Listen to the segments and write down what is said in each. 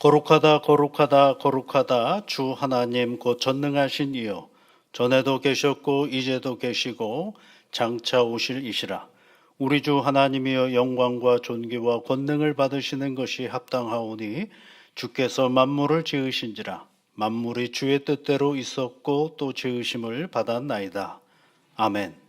거룩하다 거룩하다 거룩하다 주 하나님 곧 전능하신 이여, 전에도 계셨고 이제도 계시고 장차 오실 이시라. 우리 주 하나님이여, 영광과 존귀와 권능을 받으시는 것이 합당하오니 주께서 만물을 지으신지라. 만물이 주의 뜻대로 있었고 또 지으심을 받았나이다. 아멘.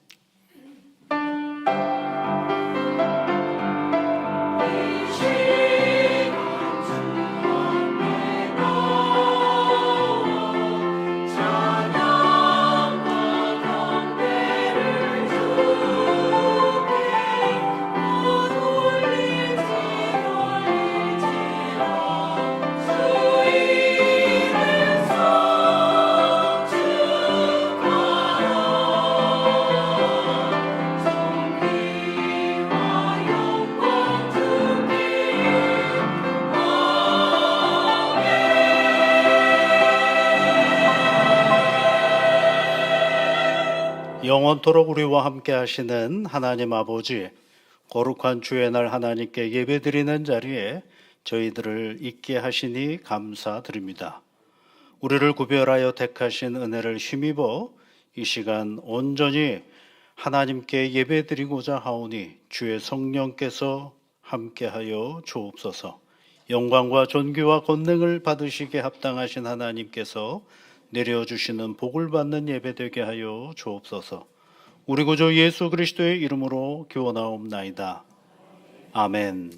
영원토록 우리와 함께 하시는 하나님 아버지, 거룩한 주의 날 하나님께 예배드리는 자리에 저희들을 있게 하시니 감사드립니다. 우리를 구별하여 택하신 은혜를 힘입어 이 시간 온전히 하나님께 예배드리고자 하오니 주의 성령께서 함께하여 주옵소서. 영광과 존귀와 권능을 받으시게 합당하신 하나님께서 내려주시는 복을 받는 예배되게 하여 주옵소서. 우리 구주 예수 그리스도의 이름으로 기원하옵나이다. 아멘.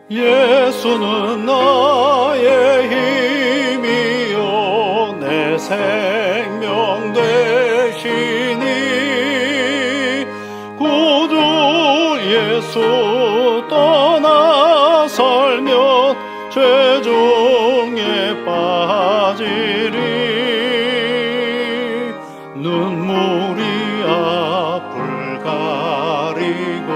예수는 나의 힘이요 내 생명 되시니, 구주 예수 떠나 살면 죄중에 빠지리. 눈물이 앞을 가리고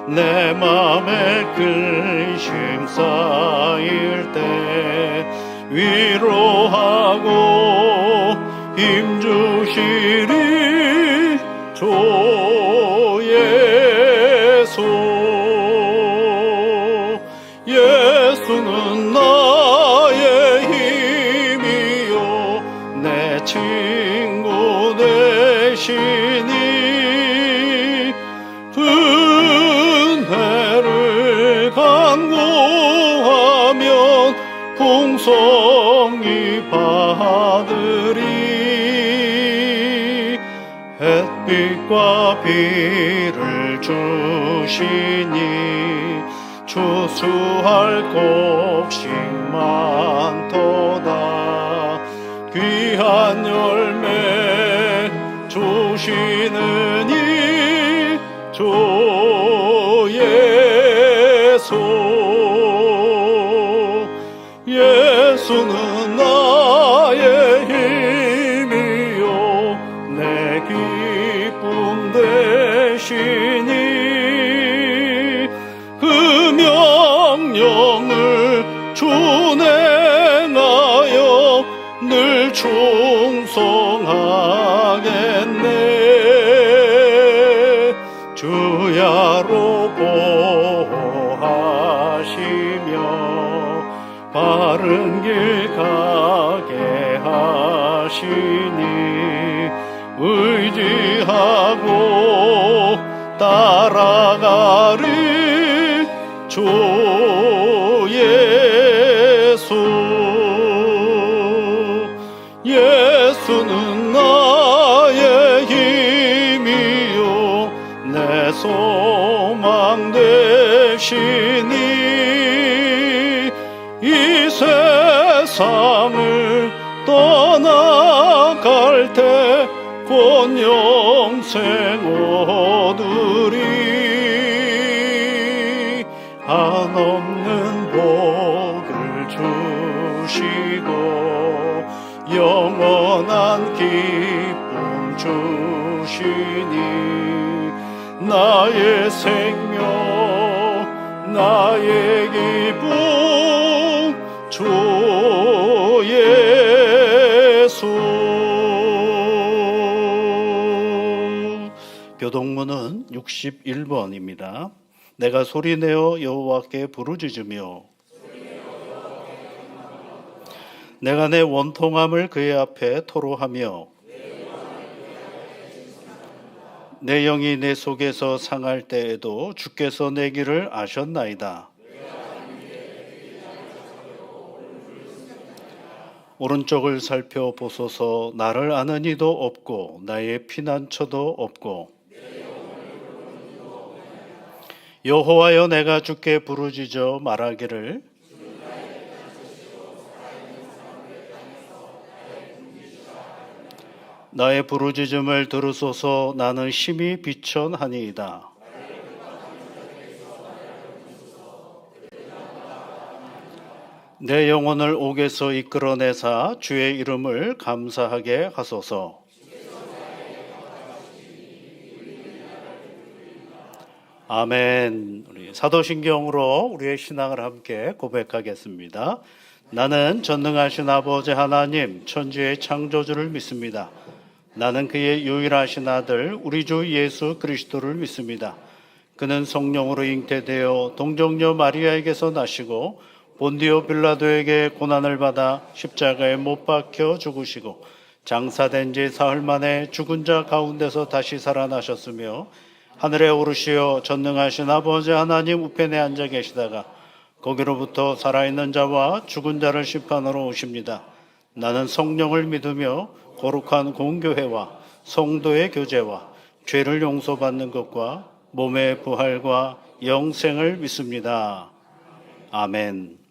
내 맘에 근심 쌓일 때 위로하고 힘주시리 주 예수. 예수는 나의 힘이요 내 친구 되시니, 은혜를 간구하면 풍성히 받으리. 햇빛과 비를 주시니 추수할 곡식 많도다. 귀한 열매 주시느니 주 예수. 예수는 나의 힘이요 내 기쁨 되시니, 그 명령을 준행하여 늘 충성하겠네. 주야로 보호하시며 바른 길 가게 하시니, 의지하고 따라가리 주 예수. 예수는 나의 힘이요 내 소망 되시니, 이 세상을 떠나갈 때 곧 영생 얻으리. 한없는 복을 주시고 영원한 기쁨 주시니, 나의 생명 나의 기쁨 주 예수. 교동문은 61번입니다. 내가 소리내어 여호와께 부르짖으며 내가 내 원통함을 그의 앞에 토로하며 내 영이 내 속에서 상할 때에도 주께서 내 길을 아셨나이다. 오른쪽을 살펴보소서. 나를 아는 이도 없고 나의 피난처도 없고. 여호와여, 내가 주께 부르짖어 말하기를 나의 부르짖음을 들으소서. 나는 심히 비천하니이다. 내 영혼을 옥에서 이끌어내사 주의 이름을 감사하게 하소서. 아멘. 우리 사도신경으로 우리의 신앙을 함께 고백하겠습니다. 나는 전능하신 아버지 하나님 천지의 창조주를 믿습니다. 나는 그의 유일하신 아들 우리 주 예수 그리스도를 믿습니다. 그는 성령으로 잉태되어 동정녀 마리아에게서 나시고 본디오 빌라도에게 고난을 받아 십자가에 못 박혀 죽으시고 장사된 지 사흘 만에 죽은 자 가운데서 다시 살아나셨으며 하늘에 오르시어 전능하신 아버지 하나님 우편에 앉아 계시다가 거기로부터 살아있는 자와 죽은 자를 심판하러 오십니다. 나는 성령을 믿으며 거룩한 공교회와 성도의 교제와 죄를 용서받는 것과 몸의 부활과 영생을 믿습니다. 아멘.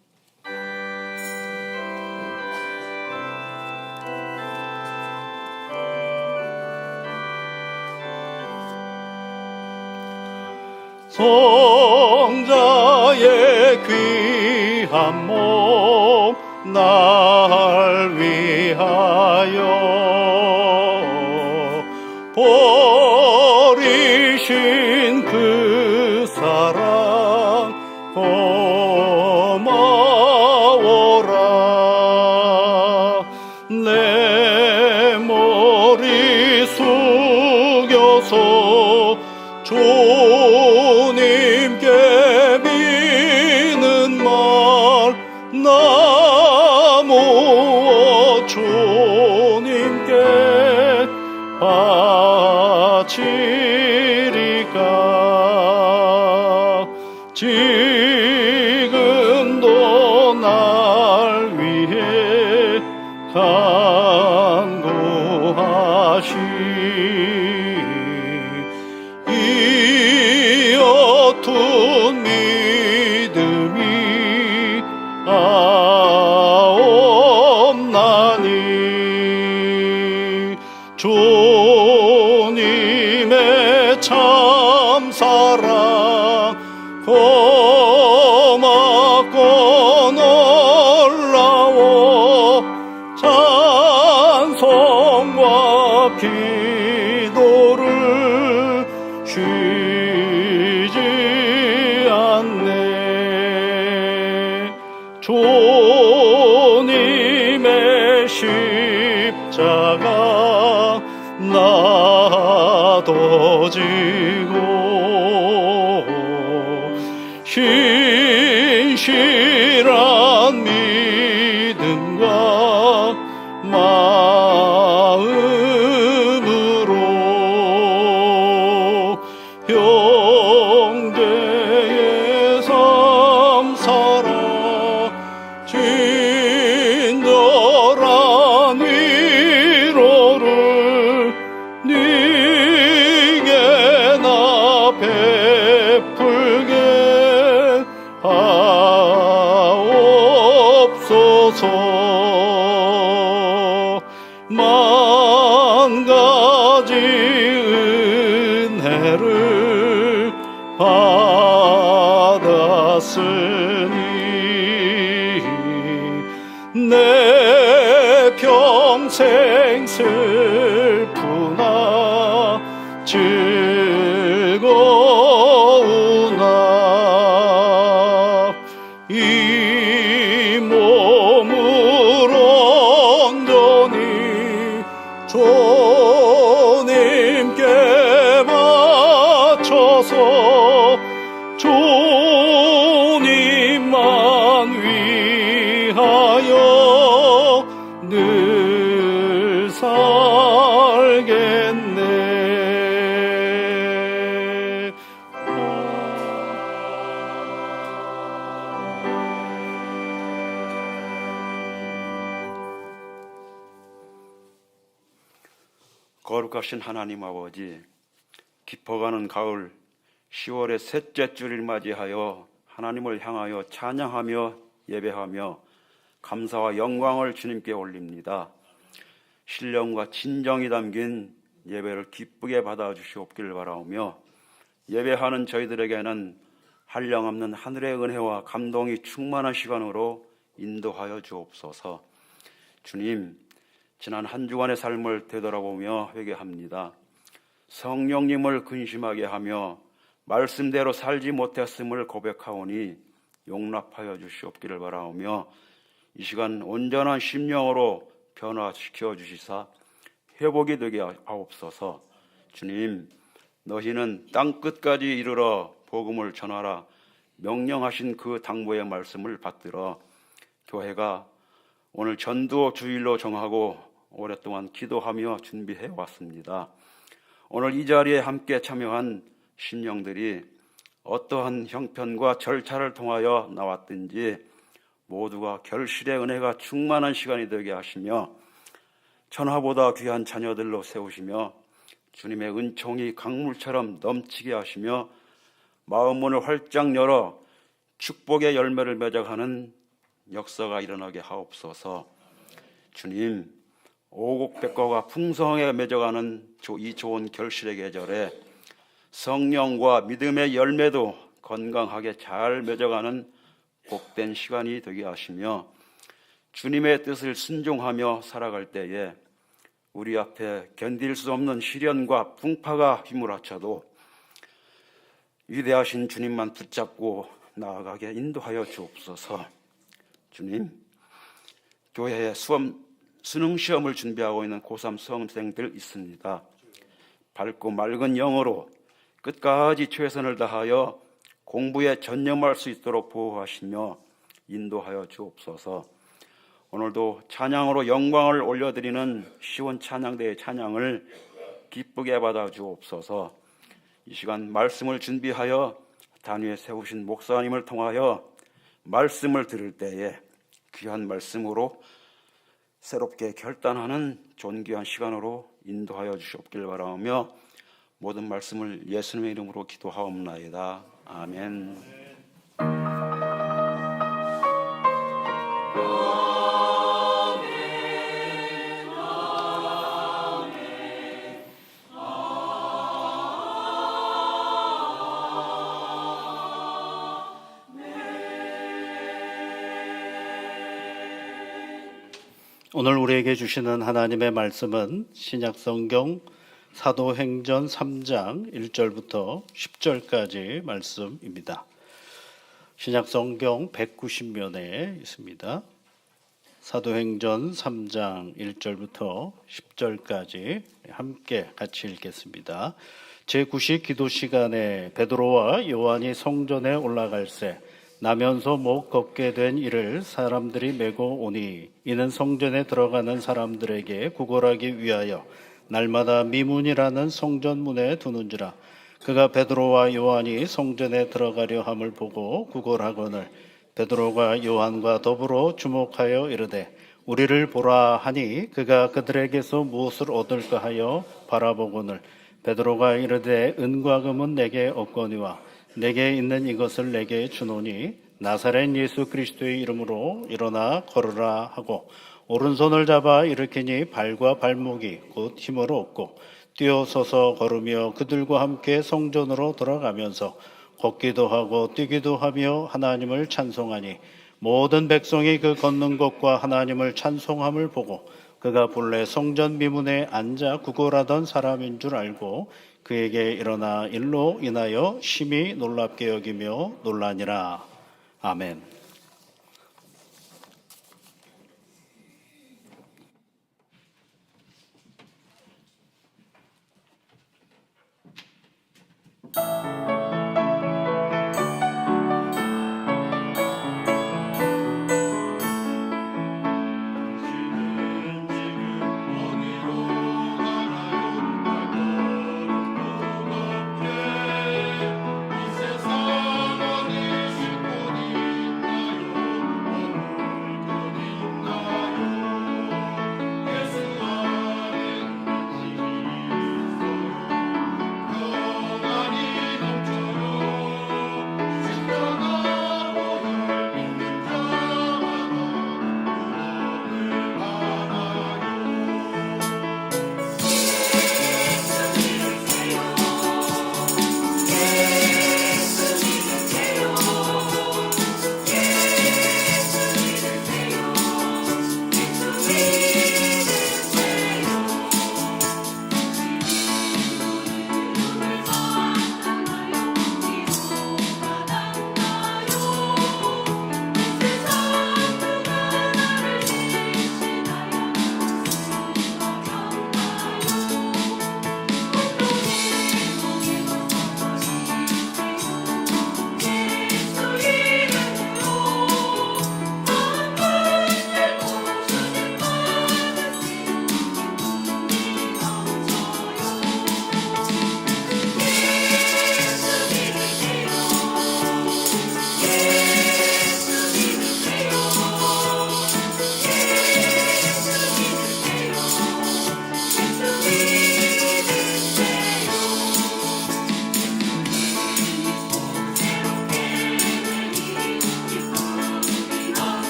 성자의 귀한 몸 날 위하여 버리신 그 사랑 고마워라. 내 머리 숙여서 주님께 비는 말 나 모아 주님께 바치리까. 지금도 날 위해 간구하시 이 어두운 믿음이 없나니. 주님의 참사랑 고맙고 놀라워 찬송과 기도를 쉬지 않네. 주님의 십자가 나도 지고 신실한 믿음과 마음으로 형제의 삶 살아 친절한 위로를 네게 나 베풀게 하옵소서. 만 가지 은혜를 받았으니 내 평생 슬프나 즐거우나 이 거룩하신 하나님 아버지, 깊어가는 가을 10월의 셋째 주를 맞이하여 하나님을 향하여 찬양하며 예배하며 감사와 영광을 주님께 올립니다. 신령과 진정이 담긴 예배를 기쁘게 받아주시옵기를 바라오며, 예배하는 저희들에게는 한량없는 하늘의 은혜와 감동이 충만한 시간으로 인도하여 주옵소서. 주님, 지난 한 주간의 삶을 되돌아보며 회개합니다. 성령님을 근심하게 하며 말씀대로 살지 못했음을 고백하오니 용납하여 주시옵기를 바라오며, 이 시간 온전한 심령으로 변화시켜 주시사 회복이 되게 하옵소서. 주님, 너희는 땅끝까지 이르러 복음을 전하라 명령하신 그 당부의 말씀을 받들어 교회가 오늘 전도 주일로 정하고 오랫동안 기도하며 준비해 왔습니다. 오늘 이 자리에 함께 참여한 신령들이 어떠한 형편과 절차를 통하여 나왔든지 모두가 결실의 은혜가 충만한 시간이 되게 하시며, 천하보다 귀한 자녀들로 세우시며 주님의 은총이 강물처럼 넘치게 하시며 마음 문을 활짝 열어 축복의 열매를 맺어가는 역사가 일어나게 하옵소서. 주님, 오곡백과가 풍성하게 맺어가는 이 좋은 결실의 계절에 성령과 믿음의 열매도 건강하게 잘 맺어가는 복된 시간이 되게 하시며, 주님의 뜻을 순종하며 살아갈 때에 우리 앞에 견딜 수 없는 시련과 풍파가 휘몰아쳐도 위대하신 주님만 붙잡고 나아가게 인도하여 주옵소서. 주님, 교회에 수능 시험을 준비하고 있는 고3 수험생들 있습니다. 밝고 맑은 영어로 끝까지 최선을 다하여 공부에 전념할 수 있도록 보호하시며 인도하여 주옵소서. 오늘도 찬양으로 영광을 올려드리는 시원 찬양대의 찬양을 기쁘게 받아 주옵소서. 이 시간 말씀을 준비하여 단위에 세우신 목사님을 통하여 말씀을 들을 때에 귀한 말씀으로 새롭게 결단하는 존귀한 시간으로 인도하여 주시옵길 바라며 모든 말씀을 예수님의 이름으로 기도하옵나이다. 아멘. 오늘 우리에게 주시는 하나님의 말씀은 신약성경 사도행전 3장 1절부터 10절까지 말씀입니다. 신약성경 190면에 있습니다. 사도행전 3장 1절부터 10절까지 함께 같이 읽겠습니다. 제9시 기도 시간에 베드로와 요한이 성전에 올라갈새 나면서 못 걷게 된 이를 사람들이 메고 오니, 이는 성전에 들어가는 사람들에게 구걸하기 위하여 날마다 미문이라는 성전문에 두는지라. 그가 베드로와 요한이 성전에 들어가려 함을 보고 구걸하거늘 베드로가 요한과 더불어 주목하여 이르되 우리를 보라 하니, 그가 그들에게서 무엇을 얻을까 하여 바라보거늘 베드로가 이르되 은과 금은 내게 없거니와 내게 있는 이것을 내게 주노니 나사렛 예수 그리스도의 이름으로 일어나 걸으라 하고 오른손을 잡아 일으키니 발과 발목이 곧 힘을 얻고 뛰어서서 걸으며 그들과 함께 성전으로 들어가면서 걷기도 하고 뛰기도 하며 하나님을 찬송하니, 모든 백성이 그 걷는 것과 하나님을 찬송함을 보고 그가 본래 성전 미문에 앉아 구걸하던 사람인 줄 알고 그에게 일어나 일로 인하여 심히 놀랍게 여기며 놀라니라. 아멘.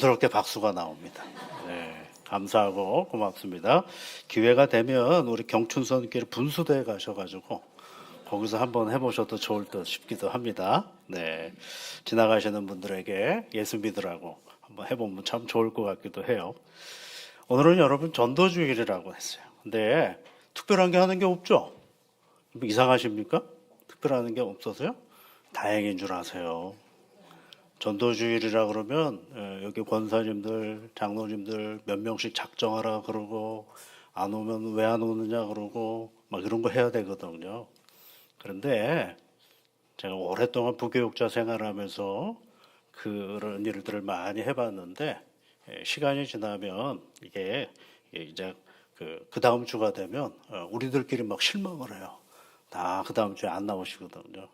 자연스럽게 박수가 나옵니다. 네, 감사하고 고맙습니다. 기회가 되면 우리 경춘선길 분수대에 가셔가지고 거기서 한번 해보셔도 좋을 듯 싶기도 합니다. 네, 지나가시는 분들에게 예수 믿으라고 한번 해보면 참 좋을 것 같기도 해요. 오늘은 여러분 전도주일이라고 했어요. 근데 특별한 게 하는 게 없죠? 이상하십니까? 특별한 게 없어서요? 다행인 줄 아세요. 전도주일이라 그러면 여기 권사님들, 장로님들 몇 명씩 작정하라 그러고 안 오면 왜 안 오느냐 그러고 막 이런 거 해야 되거든요. 그런데 제가 오랫동안 부교육자 생활하면서 그런 일들을 많이 해봤는데 시간이 지나면 이게 이제 그 다음 주가 되면 우리들끼리 막 실망을 해요. 다 그 다음 주에 안 나오시거든요.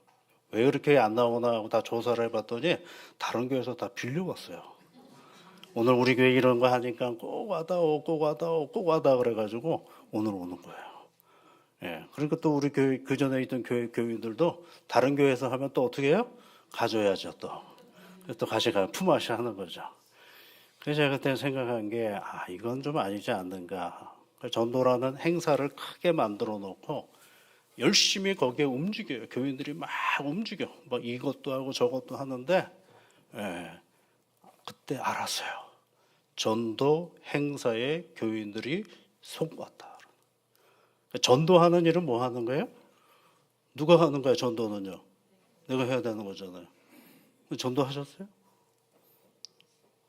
왜 이렇게 안 나오나 하고 다 조사를 해봤더니 다른 교회에서 다 빌려왔어요. 오늘 우리 교회 이런 거 하니까 꼭 와다오, 꼭 와다오, 꼭 와다 그래가지고 오늘 오는 거예요. 예, 그러니까 또 우리 교회 그 전에 있던 교인들도 다른 교회에서 하면 또 어떻게 해요? 가져야죠 또 같이 가 품앗이 하는 거죠. 그래서 제가 그때 생각한 게 이건 좀 아니지 않는가. 전도라는 행사를 크게 만들어 놓고 열심히 거기에 움직여요. 교인들이 막 움직여. 뭐 이것도 하고 저것도 하는데 그때 알았어요. 전도 행사에 교인들이 속았다. 전도하는 일은 뭐 하는 거예요? 누가 하는 거예요? 전도는요. 내가 해야 되는 거잖아요. 전도하셨어요?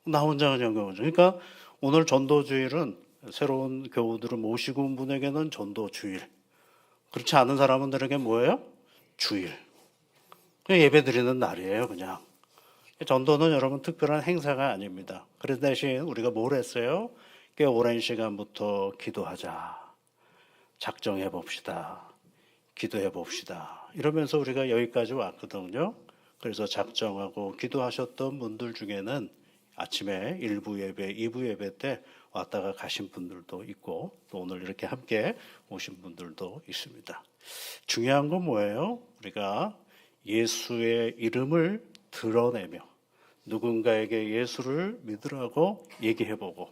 나 혼자 그냥 거죠. 그러니까 오늘 전도주일은 새로운 교우들을 모시고 온 분에게는 전도주일. 그렇지 않은 사람들에게 뭐예요? 주일. 그냥 예배 드리는 날이에요, 그냥. 전도는 여러분 특별한 행사가 아닙니다. 그래서 대신 우리가 뭘 했어요? 꽤 오랜 시간부터 기도하자. 작정해 봅시다. 기도해 봅시다. 이러면서 우리가 여기까지 왔거든요. 그래서 작정하고 기도하셨던 분들 중에는 아침에 1부 예배, 2부 예배 때 왔다가 가신 분들도 있고 또 오늘 이렇게 함께 오신 분들도 있습니다. 중요한 건 뭐예요? 우리가 예수의 이름을 드러내며 누군가에게 예수를 믿으라고 얘기해보고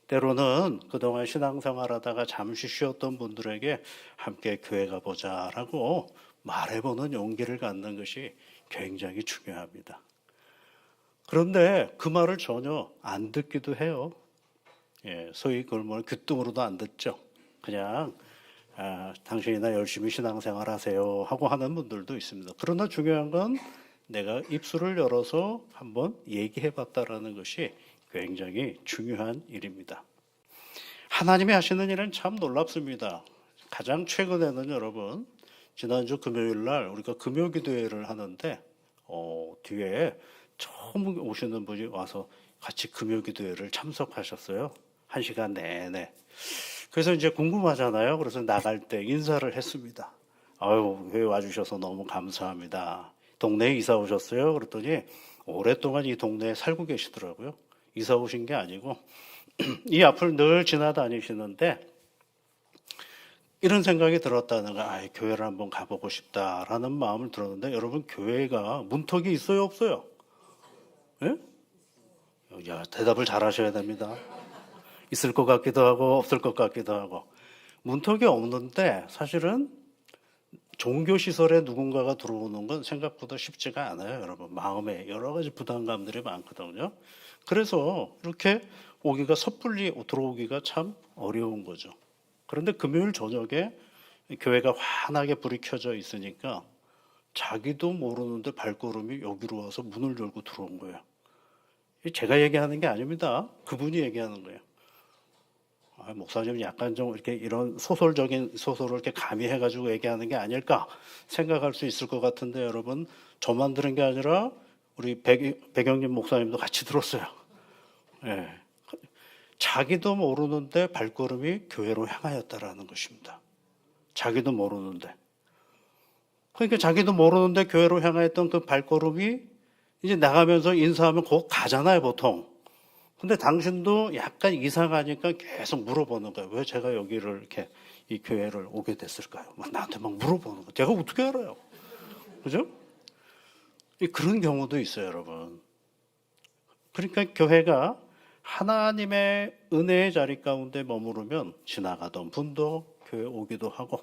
때로는 그동안 신앙생활하다가 잠시 쉬었던 분들에게 함께 교회 가보자라고 말해보는 용기를 갖는 것이 굉장히 중요합니다. 그런데 그 말을 전혀 안 듣기도 해요. 소위 그걸 뭐 귀뚱으로도 안 듣죠. 그냥 당신이나 열심히 신앙생활 하세요 하고 하는 분들도 있습니다. 그러나 중요한 건 내가 입술을 열어서 한번 얘기해봤다라는 것이 굉장히 중요한 일입니다. 하나님이 하시는 일은 참 놀랍습니다. 가장 최근에는 여러분 지난주 금요일 날 우리가 금요기도회를 하는데 뒤에 처음 오시는 분이 와서 같이 금요기도회를 참석하셨어요. 1시간 내내. 그래서 이제 궁금하잖아요. 그래서 나갈 때 인사를 했습니다. 아유, 교회 와주셔서 너무 감사합니다. 동네에 이사 오셨어요? 그랬더니 오랫동안 이 동네에 살고 계시더라고요. 이사 오신 게 아니고 이 앞을 늘 지나다니시는데 이런 생각이 들었다는 거야. 교회를 한번 가보고 싶다라는 마음을 들었는데 여러분 교회가 문턱이 있어요, 없어요? 예? 야, 대답을 잘 하셔야 됩니다. 있을 것 같기도 하고 없을 것 같기도 하고. 문턱이 없는데 사실은 종교시설에 누군가가 들어오는 건 생각보다 쉽지가 않아요, 여러분. 마음에 여러 가지 부담감들이 많거든요. 그래서 이렇게 오기가 섣불리 들어오기가 참 어려운 거죠. 그런데 금요일 저녁에 교회가 환하게 불이 켜져 있으니까 자기도 모르는데 발걸음이 여기로 와서 문을 열고 들어온 거예요. 제가 얘기하는 게 아닙니다. 그분이 얘기하는 거예요. 목사님이 약간 좀 이렇게 이런 소설적인 소설을 이렇게 가미해가지고 얘기하는 게 아닐까 생각할 수 있을 것 같은데 여러분 저만 들은 게 아니라 우리 백영님 목사님도 같이 들었어요. 예. 자기도 모르는데 발걸음이 교회로 향하였다라는 것입니다. 자기도 모르는데. 그러니까 자기도 모르는데 교회로 향하였던 그 발걸음이 이제 나가면서 인사하면 곧 가잖아요, 보통. 근데 당신도 약간 이상하니까 계속 물어보는 거예요. 왜 제가 여기를 이렇게 이 교회를 오게 됐을까요? 나한테 막 물어보는 거예요. 제가 어떻게 알아요? 그죠? 그런 경우도 있어요, 여러분. 그러니까 교회가 하나님의 은혜의 자리 가운데 머무르면 지나가던 분도 교회 오기도 하고,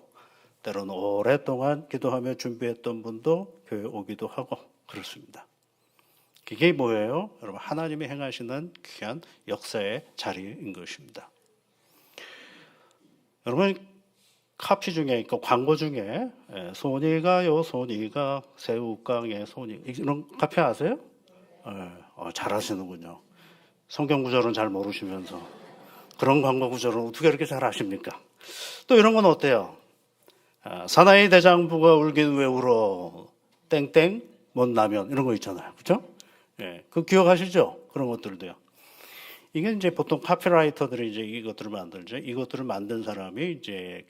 때로는 오랫동안 기도하며 준비했던 분도 교회 오기도 하고 그렇습니다. 그게 뭐예요? 여러분, 하나님이 행하시는 귀한 역사의 자리인 것입니다. 여러분, 카피 중에, 그러니까 광고 중에 손이가요, 손이가 새우깡에 손이, 이런 카피 아세요? 잘 아시는군요. 성경 구절은 잘 모르시면서 그런 광고 구절은 어떻게 이렇게 잘 아십니까? 또 이런 건 어때요? 사나이 대장부가 울긴 왜 울어? 땡땡 못나면 이런 거 있잖아요, 그렇죠? 예, 그 기억하시죠? 그런 것들도요. 이게 이제 보통 카피라이터들이 이제 이것들을 만들죠. 이것들을 만든 사람이 이제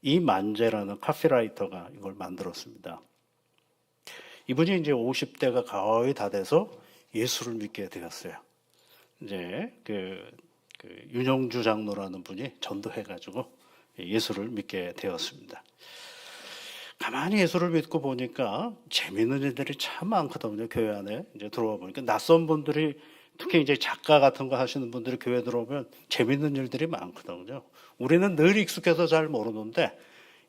이만재라는 카피라이터가 이걸 만들었습니다. 이분이 이제 50대가 거의 다 돼서 예수를 믿게 되었어요. 이제 윤영주 장로라는 분이 전도해가지고 예수를 믿게 되었습니다. 가만히 예수를 믿고 보니까 재미있는 일들이 참 많거든요. 교회 안에 이제 들어와 보니까 낯선 분들이, 특히 이제 작가 같은 거 하시는 분들이 교회 들어오면 재미있는 일들이 많거든요. 우리는 늘 익숙해서 잘 모르는데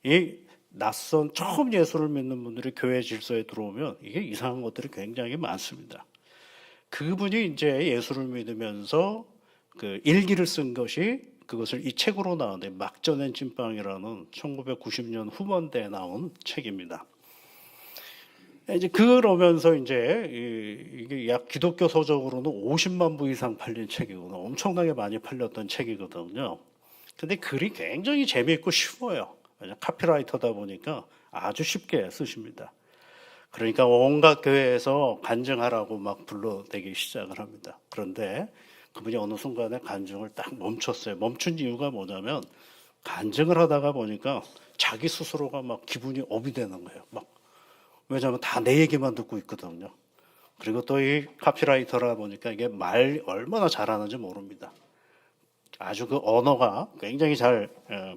이 낯선 처음 예수를 믿는 분들이 교회 질서에 들어오면 이게 이상한 것들이 굉장히 많습니다. 그분이 이제 예수를 믿으면서 그 일기를 쓴 것이, 그것을 이 책으로 나왔는데 막전엔 찐빵이라는 1990년 후반대에 나온 책입니다. 이제 그러면서 이제 이게 약 기독교 서적으로는 50만 부 이상 팔린 책이거든요. 엄청나게 많이 팔렸던 책이거든요. 근데 글이 굉장히 재미있고 쉬워요. 카피라이터다 보니까 아주 쉽게 쓰십니다. 그러니까 온갖 교회에서 간증하라고 막 불러대기 시작을 합니다. 그런데 그분이 어느 순간에 간증을 딱 멈췄어요. 멈춘 이유가 뭐냐면 간증을 하다가 보니까 자기 스스로가 막 기분이 업이 되는 거예요. 막 왜냐하면 다 내 얘기만 듣고 있거든요. 그리고 또 이 카피라이터라 보니까 이게 말 얼마나 잘하는지 모릅니다. 아주 그 언어가 굉장히 잘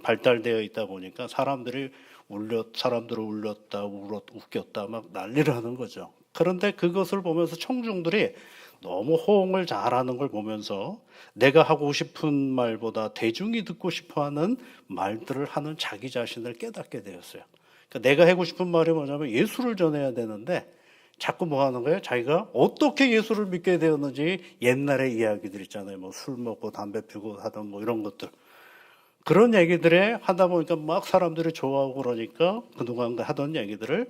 발달되어 있다 보니까 사람들을 울렸다, 웃겼다, 막 난리를 하는 거죠. 그런데 그것을 보면서 청중들이 너무 호응을 잘하는 걸 보면서 내가 하고 싶은 말보다 대중이 듣고 싶어하는 말들을 하는 자기 자신을 깨닫게 되었어요. 그러니까 내가 하고 싶은 말이 뭐냐면 예수를 전해야 되는데 자꾸 뭐 하는 거예요? 자기가 어떻게 예수를 믿게 되었는지 옛날의 이야기들 있잖아요. 뭐 술 먹고 담배 피고 하던 뭐 이런 것들. 그런 얘기들에 하다 보니까 막 사람들이 좋아하고 그러니까 그동안 하던 얘기들을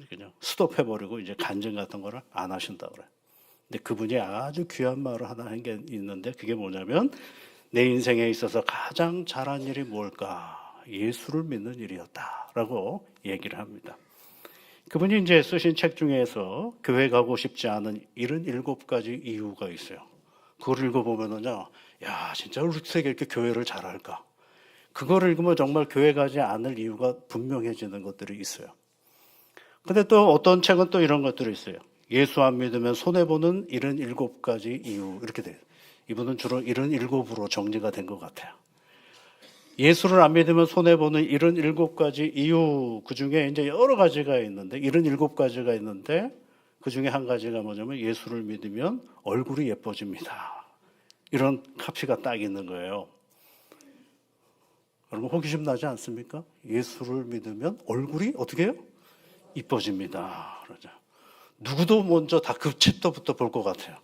그냥 스톱해버리고 이제 간증 같은 거를 안 하신다고 그래요. 근데 그분이 아주 귀한 말을 하나 한 게 있는데 그게 뭐냐면 내 인생에 있어서 가장 잘한 일이 뭘까? 예수를 믿는 일이었다라고 얘기를 합니다. 그분이 이제 쓰신 책 중에서 교회 가고 싶지 않은 77가지 이유가 있어요. 그걸 읽어보면은요, 야, 진짜 어떻게 이렇게 교회를 잘할까? 그걸 읽으면 정말 교회 가지 않을 이유가 분명해지는 것들이 있어요. 근데 또 어떤 책은 또 이런 것들이 있어요. 예수 안 믿으면 손해보는 77가지 이유, 이렇게 돼요. 이분은 주로 77으로 정리가 된 것 같아요. 예수를 안 믿으면 손해보는 77가지 이유, 그 중에 이제 여러 가지가 있는데, 77가지가 있는데, 그 중에 한 가지가 뭐냐면 예수를 믿으면 얼굴이 예뻐집니다. 이런 카피가 딱 있는 거예요. 여러분 호기심 나지 않습니까? 예수를 믿으면 얼굴이 어떻게 해요? 이뻐집니다. 그러죠. 누구도 먼저 다 그 챕터부터 볼 것 같아요.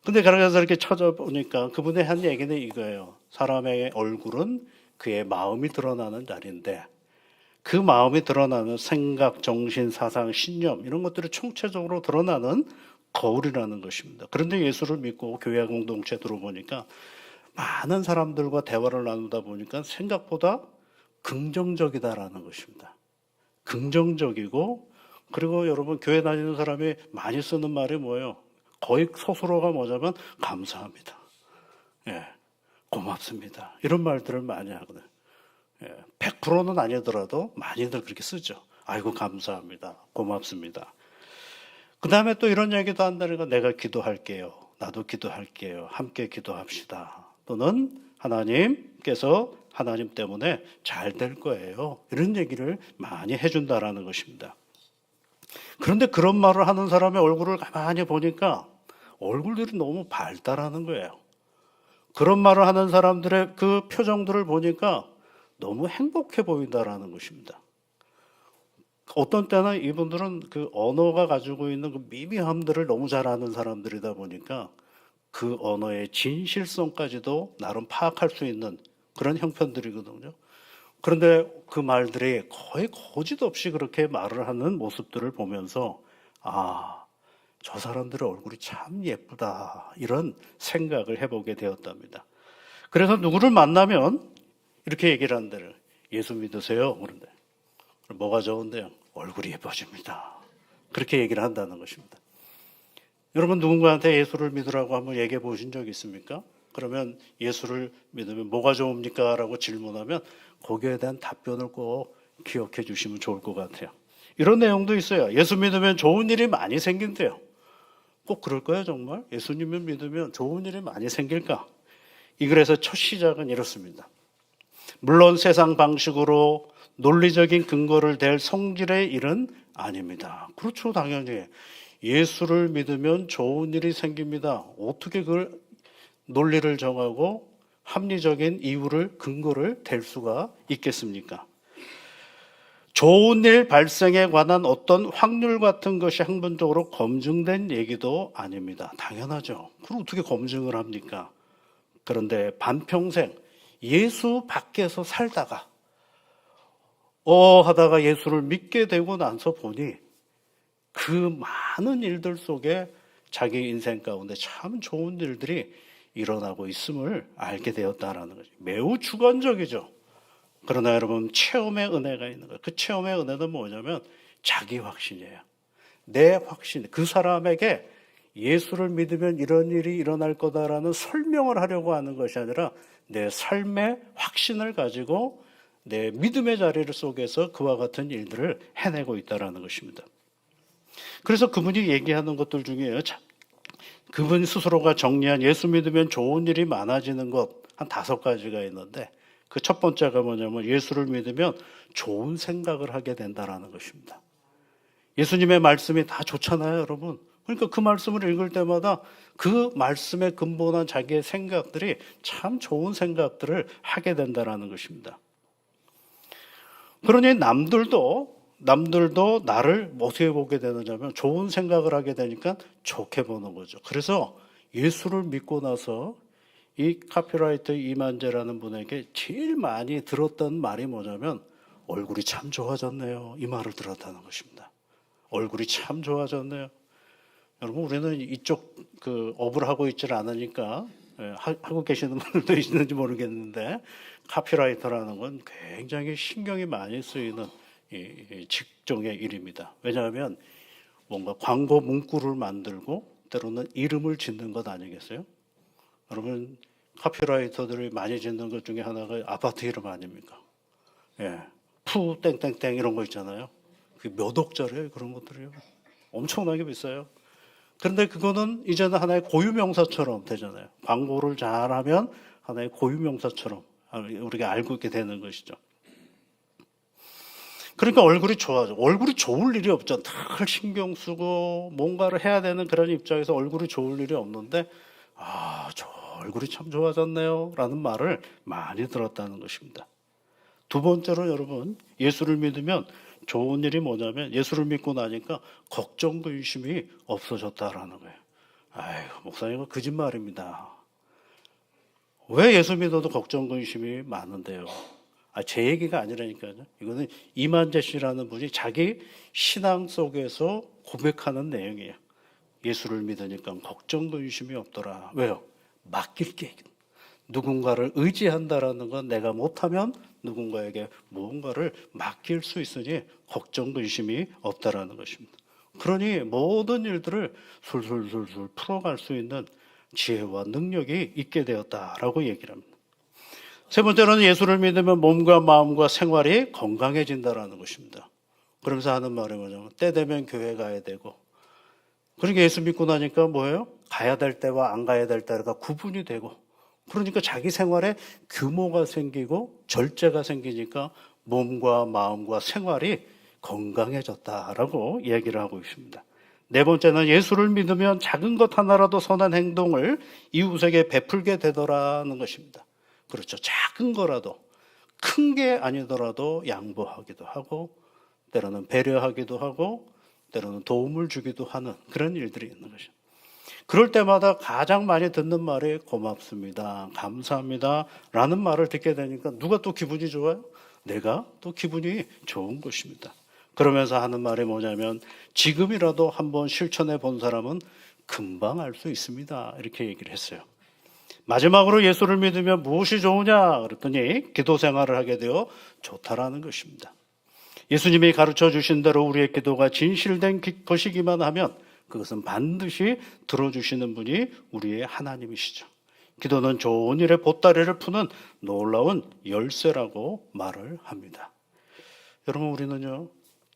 근데 그래서 이렇게 찾아보니까 그분의 한 얘기는 이거예요. 사람의 얼굴은 그의 마음이 드러나는 자리인데 그 마음이 드러나는 생각, 정신, 사상, 신념 이런 것들이 총체적으로 드러나는 거울이라는 것입니다. 그런데 예수를 믿고 교회 공동체에 들어보니까 많은 사람들과 대화를 나누다 보니까 생각보다 긍정적이다라는 것입니다. 긍정적이고 그리고 여러분 교회 다니는 사람이 많이 쓰는 말이 뭐예요? 거의 스스로가 뭐냐면 감사합니다. 예, 고맙습니다. 이런 말들을 많이 하거든요. 100%는 아니더라도 많이들 그렇게 쓰죠. 아이고 감사합니다. 고맙습니다. 그 다음에 또 이런 얘기도 한다니까 내가 기도할게요. 나도 기도할게요. 함께 기도합시다. 또는 하나님께서 하나님 때문에 잘 될 거예요. 이런 얘기를 많이 해준다라는 것입니다. 그런데 그런 말을 하는 사람의 얼굴을 가만히 보니까 얼굴들이 너무 발달하는 거예요. 그런 말을 하는 사람들의 그 표정들을 보니까 너무 행복해 보인다라는 것입니다. 어떤 때는 이분들은 그 언어가 가지고 있는 그 미미함들을 너무 잘 아는 사람들이다 보니까 그 언어의 진실성까지도 나름 파악할 수 있는 그런 형편들이거든요. 그런데 그 말들이 거의 거짓 없이 그렇게 말을 하는 모습들을 보면서 저 사람들의 얼굴이 참 예쁘다 이런 생각을 해보게 되었답니다. 그래서 누구를 만나면 이렇게 얘기를 한대요. 예수 믿으세요? 그런데 뭐가 좋은데요? 얼굴이 예뻐집니다. 그렇게 얘기를 한다는 것입니다. 여러분 누군가한테 예수를 믿으라고 한번 얘기해 보신 적 있습니까? 그러면 예수를 믿으면 뭐가 좋습니까? 라고 질문하면 거기에 대한 답변을 꼭 기억해 주시면 좋을 것 같아요. 이런 내용도 있어요. 예수 믿으면 좋은 일이 많이 생긴대요. 꼭 그럴까요 정말? 예수님을 믿으면 좋은 일이 많이 생길까? 이 글에서 첫 시작은 이렇습니다. 물론 세상 방식으로 논리적인 근거를 댈 성질의 일은 아닙니다. 그렇죠, 당연히. 예수를 믿으면 좋은 일이 생깁니다. 어떻게 그걸 논리를 정하고 합리적인 이유를 근거를 댈 수가 있겠습니까? 좋은 일 발생에 관한 어떤 확률 같은 것이 학문적으로 검증된 얘기도 아닙니다. 당연하죠. 그럼 어떻게 검증을 합니까? 그런데 반평생 예수 밖에서 살다가 하다가 예수를 믿게 되고 나서 보니 그 많은 일들 속에 자기 인생 가운데 참 좋은 일들이 일어나고 있음을 알게 되었다라는 거죠. 매우 주관적이죠. 그러나 여러분 체험의 은혜가 있는 거예요. 그 체험의 은혜는 뭐냐면 자기 확신이에요. 내 확신. 그 사람에게 예수를 믿으면 이런 일이 일어날 거다라는 설명을 하려고 하는 것이 아니라 내 삶의 확신을 가지고 내 믿음의 자리를 속에서 그와 같은 일들을 해내고 있다는 것입니다. 그래서 그분이 얘기하는 것들 중에 그분 스스로가 정리한 예수 믿으면 좋은 일이 많아지는 것 한 5가지가 있는데 그 첫 번째가 뭐냐면 예수를 믿으면 좋은 생각을 하게 된다는 것입니다. 예수님의 말씀이 다 좋잖아요, 여러분. 그러니까 그 말씀을 읽을 때마다 그 말씀에 근본한 자기의 생각들이 참 좋은 생각들을 하게 된다는 것입니다. 그러니 남들도 나를 어떻게 보게 되느냐면 좋은 생각을 하게 되니까 좋게 보는 거죠. 그래서 예수를 믿고 나서 이 카피라이터 이만재라는 분에게 제일 많이 들었던 말이 뭐냐면 얼굴이 참 좋아졌네요. 이 말을 들었다는 것입니다. 얼굴이 참 좋아졌네요. 여러분 우리는 이쪽 업을 하고 있질 않으니까 하고 계시는 분들도 있는지 모르겠는데 카피라이터라는 건 굉장히 신경이 많이 쓰이는 직종의 일입니다. 왜냐하면 뭔가 광고 문구를 만들고 때로는 이름을 짓는 것 아니겠어요? 여러분 카피라이터들이 많이 짓는 것 중에 하나가 아파트 이름 아닙니까? 푸 땡땡땡 이런 거 있잖아요. 그게 몇 억짜리예요, 그런 것들이요. 엄청나게 비싸요. 그런데 그거는 이제는 하나의 고유명사처럼 되잖아요. 광고를 잘하면 하나의 고유명사처럼 우리가 알고 있게 되는 것이죠. 그러니까 얼굴이 좋아져. 얼굴이 좋을 일이 없죠. 늘 신경 쓰고 뭔가를 해야 되는 그런 입장에서 얼굴이 좋을 일이 없는데 저 얼굴이 참 좋아졌네요 라는 말을 많이 들었다는 것입니다. 두 번째로 여러분 예수를 믿으면 좋은 일이 뭐냐면 예수를 믿고 나니까 걱정 근심이 없어졌다라는 거예요. 아이고 목사님 거짓말입니다. 왜 예수 믿어도 걱정 근심이 많은데요? 제 얘기가 아니라니까요. 이거는 이만재 씨라는 분이 자기 신앙 속에서 고백하는 내용이에요. 예수를 믿으니까 걱정 근심이 없더라. 왜요? 맡길 게 누군가를 의지한다라는 건 내가 못하면 누군가에게 무언가를 맡길 수 있으니 걱정 근심이 없다라는 것입니다. 그러니 모든 일들을 술술술술 풀어갈 수 있는 지혜와 능력이 있게 되었다라고 얘기를 합니다. 세 번째로는 예수를 믿으면 몸과 마음과 생활이 건강해진다라는 것입니다. 그러면서 하는 말이 뭐냐면 때 되면 교회 가야 되고 그러니까 예수 믿고 나니까 뭐예요? 가야 될 때와 안 가야 될 때가 구분이 되고 그러니까 자기 생활에 규모가 생기고 절제가 생기니까 몸과 마음과 생활이 건강해졌다라고 이야기를 하고 있습니다. 네 번째는 예수를 믿으면 작은 것 하나라도 선한 행동을 이웃에게 베풀게 되더라는 것입니다. 그렇죠. 작은 거라도, 큰 게 아니더라도 양보하기도 하고, 때로는 배려하기도 하고, 때로는 도움을 주기도 하는 그런 일들이 있는 것입니다. 그럴 때마다 가장 많이 듣는 말이 고맙습니다, 감사합니다 라는 말을 듣게 되니까 누가 또 기분이 좋아요? 내가 또 기분이 좋은 것입니다. 그러면서 하는 말이 뭐냐면, 지금이라도 한번 실천해 본 사람은 금방 알 수 있습니다, 이렇게 얘기를 했어요. 마지막으로 예수를 믿으면 무엇이 좋으냐 그랬더니 기도 생활을 하게 되어 좋다라는 것입니다. 예수님이 가르쳐 주신 대로 우리의 기도가 진실된 것이기만 하면 그것은 반드시 들어주시는 분이 우리의 하나님이시죠. 기도는 좋은 일의 보따리를 푸는 놀라운 열쇠라고 말을 합니다. 여러분, 우리는요,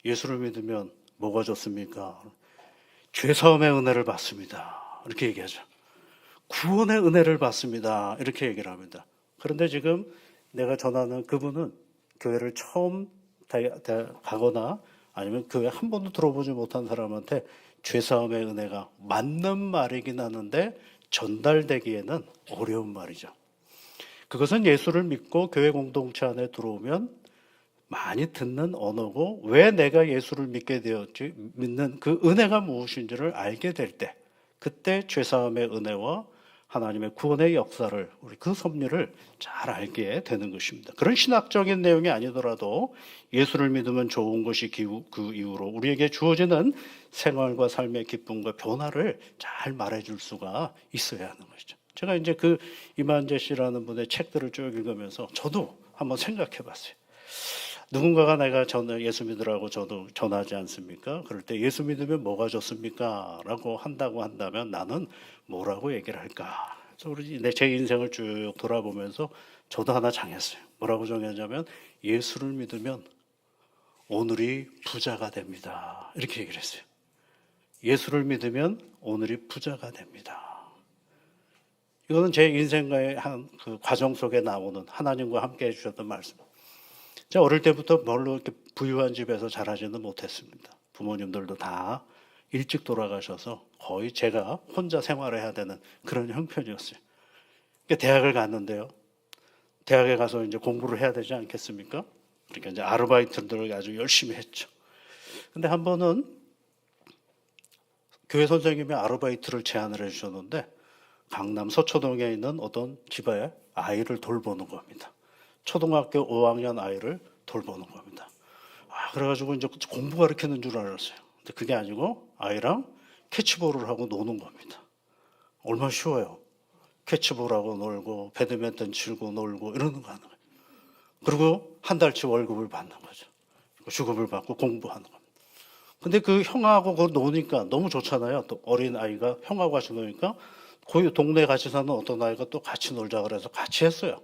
예수를 믿으면 뭐가 좋습니까? 죄사함의 은혜를 받습니다, 이렇게 얘기하죠. 구원의 은혜를 받습니다, 이렇게 얘기를 합니다. 그런데 지금 내가 전하는 그분은 교회를 처음 가거나 아니면 교회 한 번도 들어보지 못한 사람한테 죄사함의 은혜가 맞는 말이긴 하는데 전달되기에는 어려운 말이죠. 그것은 예수를 믿고 교회 공동체 안에 들어오면 많이 듣는 언어고, 왜 내가 예수를 믿게 되었지, 믿는 그 은혜가 무엇인지를 알게 될 때, 그때 죄사함의 은혜와 하나님의 구원의 역사를, 우리 그 섭리를 잘 알게 되는 것입니다. 그런 신학적인 내용이 아니더라도 예수를 믿으면 좋은 것이 그 이후로 우리에게 주어지는 생활과 삶의 기쁨과 변화를 잘 말해줄 수가 있어야 하는 것이죠. 제가 이제 그 이만재 씨라는 분의 책들을 쭉 읽으면서 저도 한번 생각해 봤어요. 누군가가 내가 예수 믿으라고 저도 전하지 않습니까? 그럴 때 예수 믿으면 뭐가 좋습니까? 라고 한다고 한다면 나는 뭐라고 얘기를 할까? 그래서 제 인생을 쭉 돌아보면서 저도 하나 정했어요. 뭐라고 정했냐면, 예수를 믿으면 오늘이 부자가 됩니다, 이렇게 얘기를 했어요. 예수를 믿으면 오늘이 부자가 됩니다. 이거는 제 인생과의 한 그 과정 속에 나오는 하나님과 함께 해주셨던 말씀. 제가 어릴 때부터 별로 이렇게 부유한 집에서 자라지는 못했습니다. 부모님들도 다 일찍 돌아가셔서 거의 제가 혼자 생활해야 되는 그런 형편이었어요. 그러니까 대학을 갔는데요. 대학에 가서 이제 공부를 해야 되지 않겠습니까? 그러니까 이제 아르바이트들을 아주 열심히 했죠. 근데 한 번은 교회 선생님이 아르바이트를 제안을 해주셨는데, 강남 서초동에 있는 어떤 집에 아이를 돌보는 겁니다. 초등학교 5학년 아이를 돌보는 겁니다. 그래가지고 이제 공부 가르치는 줄 알았어요. 근데 그게 아니고 아이랑 캐치볼을 하고 노는 겁니다. 얼마나 쉬워요. 캐치볼하고 놀고 배드민턴 치고 놀고 이러는 거 하는 거예요. 그리고 한 달치 월급을 받는 거죠. 주급을 받고 공부하는 겁니다. 근데 그 형하고 그 노니까 너무 좋잖아요. 또 어린 아이가 형하고 같이 노니까 거기 동네에 같이 사는 어떤 아이가 또 같이 놀자 그래서 같이 했어요.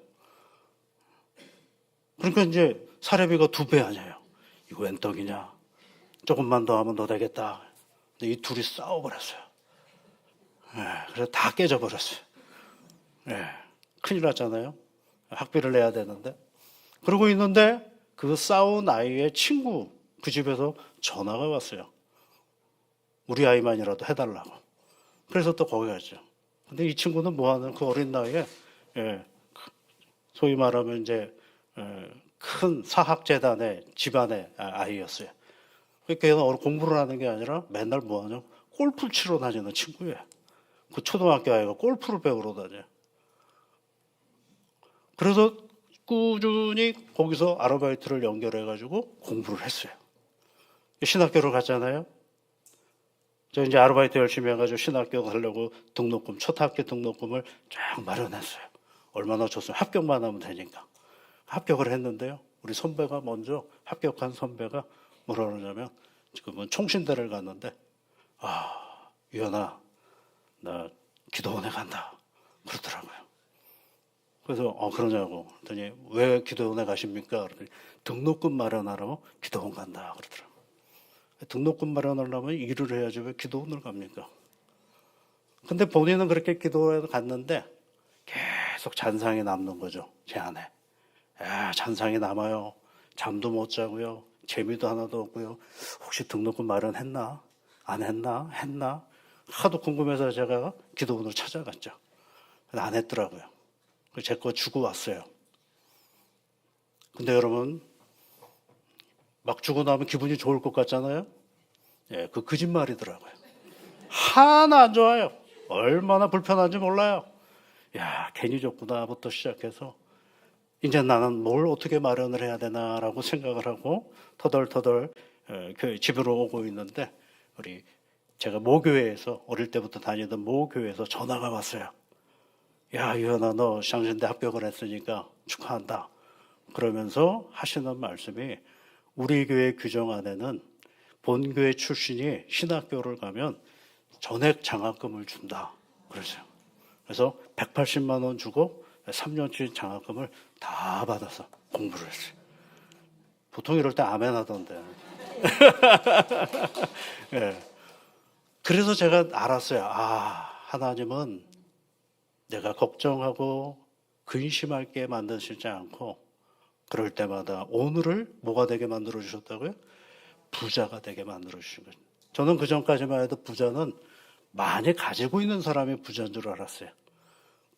그러니까 이제 사례비가 2배 아니에요. 이거 웬 떡이냐. 조금만 더 하면 더 되겠다. 근데 이 둘이 싸워버렸어요. 그래서 다 깨져버렸어요. 큰일 났잖아요. 학비를 내야 되는데. 그러고 있는데 그 싸운 아이의 친구, 그 집에서 전화가 왔어요. 우리 아이만이라도 해달라고. 그래서 또 거기 갔죠. 근데 이 친구는 뭐하는, 그 어린 나이에 소위 말하면 이제 큰 사학재단의 집안의 아이였어요. 그러니까 얘는 공부를 하는 게 아니라 맨날 뭐하냐, 골프 치러 다니는 친구예요. 그 초등학교 아이가 골프를 배우러 다녀요. 그래서 꾸준히 거기서 아르바이트를 연결해가지고 공부를 했어요. 신학교를 갔잖아요. 저 이제 아르바이트 열심히 해가지고 신학교 가려고 등록금, 첫 학기 등록금을 쫙 마련했어요. 얼마나 줬어요? 합격만 하면 되니까. 합격을 했는데요. 우리 선배가 먼저, 합격한 선배가 뭐라 그러냐면, 지금은 총신대를 갔는데, 유연아, 나 기도원에 간다, 그러더라고요. 그래서 그러냐고 그랬더니, 왜 기도원에 가십니까? 그랬더니 등록금 마련하러 기도원 간다 그러더라고요. 등록금 마련하려면 일을 해야지 왜 기도원을 갑니까? 근데 본인은 그렇게 기도원에 갔는데 계속 잔상이 남는 거죠, 제 안에. 잔상이 남아요. 잠도 못 자고요. 재미도 하나도 없고요. 혹시 등록금 마련했나? 안 했나? 했나? 하도 궁금해서 제가 기도원으로 찾아갔죠. 근데 안 했더라고요. 제 거 주고 왔어요. 근데 여러분, 막 주고 나면 기분이 좋을 것 같잖아요? 예, 그 거짓말이더라고요. 하나 안 좋아요. 얼마나 불편한지 몰라요. 야, 괜히 줬구나부터 시작해서 이제 나는 뭘 어떻게 마련을 해야 되나라고 생각을 하고 터덜터덜 교회 집으로 오고 있는데 제가 모교회에서 어릴 때부터 다니던 모교회에서 전화가 왔어요. 야, 유현아, 너 장신대 합격을 했으니까 축하한다. 그러면서 하시는 말씀이 우리 교회 규정 안에는 본교회 출신이 신학교를 가면 전액 장학금을 준다. 그러죠. 그래서 180만 원 주고 3년치 장학금을 다 받아서 공부를 했어요. 보통 이럴 때 아멘 하던데. 예. 그래서 제가 알았어요. 아, 하나님은 내가 걱정하고 근심할 게 만드시지 않고 그럴 때마다 오늘을 뭐가 되게 만들어 주셨다고요? 부자가 되게 만들어 주신 거죠. 저는 그 전까지만 해도 부자는 많이 가지고 있는 사람이 부자인 줄 알았어요.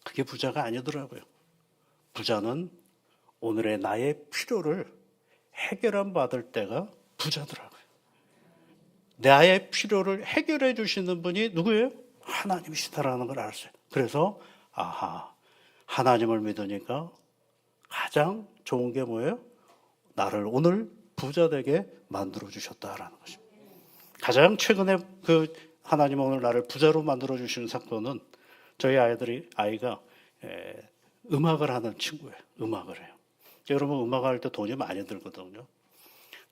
그게 부자가 아니더라고요. 부자는 오늘의 나의 필요를 해결함 받을 때가 부자더라고요. 나의 필요를 해결해 주시는 분이 누구예요? 하나님이시다라는 걸 알았어요. 그래서 아하, 하나님을 믿으니까 가장 좋은 게 뭐예요? 나를 오늘 부자 되게 만들어 주셨다라는 것입니다. 가장 최근에 하나님 오늘 나를 부자로 만들어 주시는 사건은 저희 아이가 음악을 하는 친구예요. 음악을 해요. 여러분 음악할 때 돈이 많이 들거든요.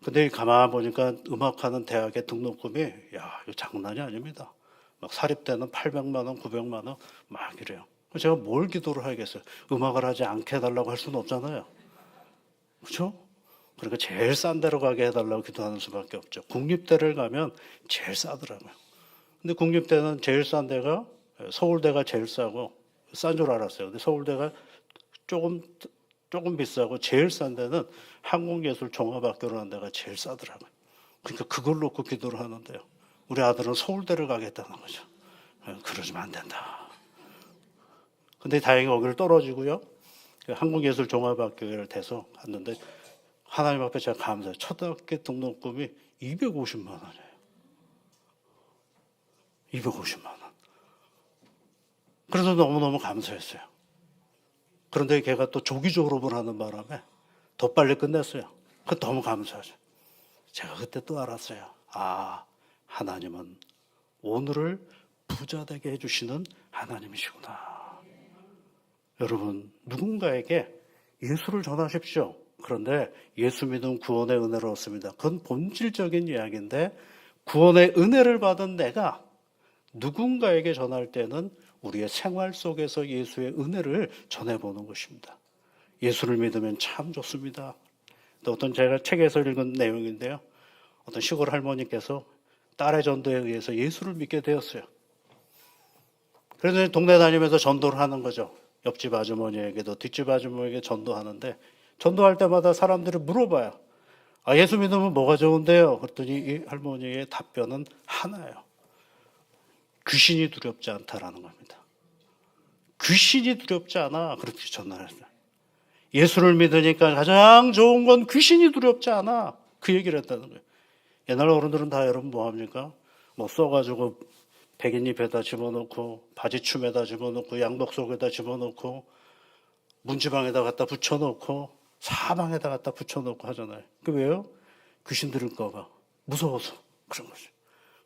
근데 가만 보니까 음악하는 대학의 등록금이 이거 장난이 아닙니다. 막 사립대는 800만 원, 900만 원 막 이래요. 제가 뭘 기도를 하겠어요? 음악을 하지 않게 해달라고 할 수는 없잖아요. 그렇죠? 그러니까 제일 싼 데로 가게 해달라고 기도하는 수밖에 없죠. 국립대를 가면 제일 싸더라고요. 근데 국립대는 제일 싼 데가 서울대가 제일 싸고 싼 줄 알았어요. 근데 서울대가 조금 비싸고 제일 싼 데는 한국예술종합학교라는 데가 제일 싸더라고요. 그러니까 그걸 놓고 기도를 하는데요. 우리 아들은 서울대를 가겠다는 거죠. 그러시면 안 된다. 근데 다행히 거기를 떨어지고요. 한국예술종합학교를 돼서 갔는데 하나님 앞에 제가 감사해요. 초등학교 등록금이 250만 원이에요. 250만 원. 그래서 너무너무 감사했어요. 그런데 걔가 또 조기 졸업을 하는 바람에 더 빨리 끝냈어요. 그 너무 감사하죠. 제가 그때 또 알았어요. 아, 하나님은 오늘을 부자 되게 해주시는 하나님이시구나. 여러분, 누군가에게 예수를 전하십시오. 그런데 예수 믿음 구원의 은혜를 얻습니다. 그건 본질적인 이야기인데 구원의 은혜를 받은 내가 누군가에게 전할 때는 우리의 생활 속에서 예수의 은혜를 전해보는 것입니다. 예수를 믿으면 참 좋습니다. 또 어떤 제가 책에서 읽은 내용인데요. 어떤 시골 할머니께서 딸의 전도에 의해서 예수를 믿게 되었어요. 그래서 동네 다니면서 전도를 하는 거죠. 옆집 아주머니에게도 뒷집 아주머니에게 전도하는데 전도할 때마다 사람들이 물어봐요. 아, 예수 믿으면 뭐가 좋은데요? 그랬더니 이 할머니의 답변은 하나예요. 귀신이 두렵지 않다라는 겁니다. 귀신이 두렵지 않아. 그렇게 전화를 했어요. 예수를 믿으니까 가장 좋은 건 귀신이 두렵지 않아. 그 얘기를 했다는 거예요. 옛날 어른들은 다 여러분 뭐 합니까? 뭐 써가지고 백인잎에다 집어넣고 바지춤에다 집어넣고 양복 속에다 집어넣고 문지방에다 갖다 붙여놓고 사방에다 갖다 붙여놓고 하잖아요. 그 왜요? 귀신 들을까 봐 무서워서 그런 거죠.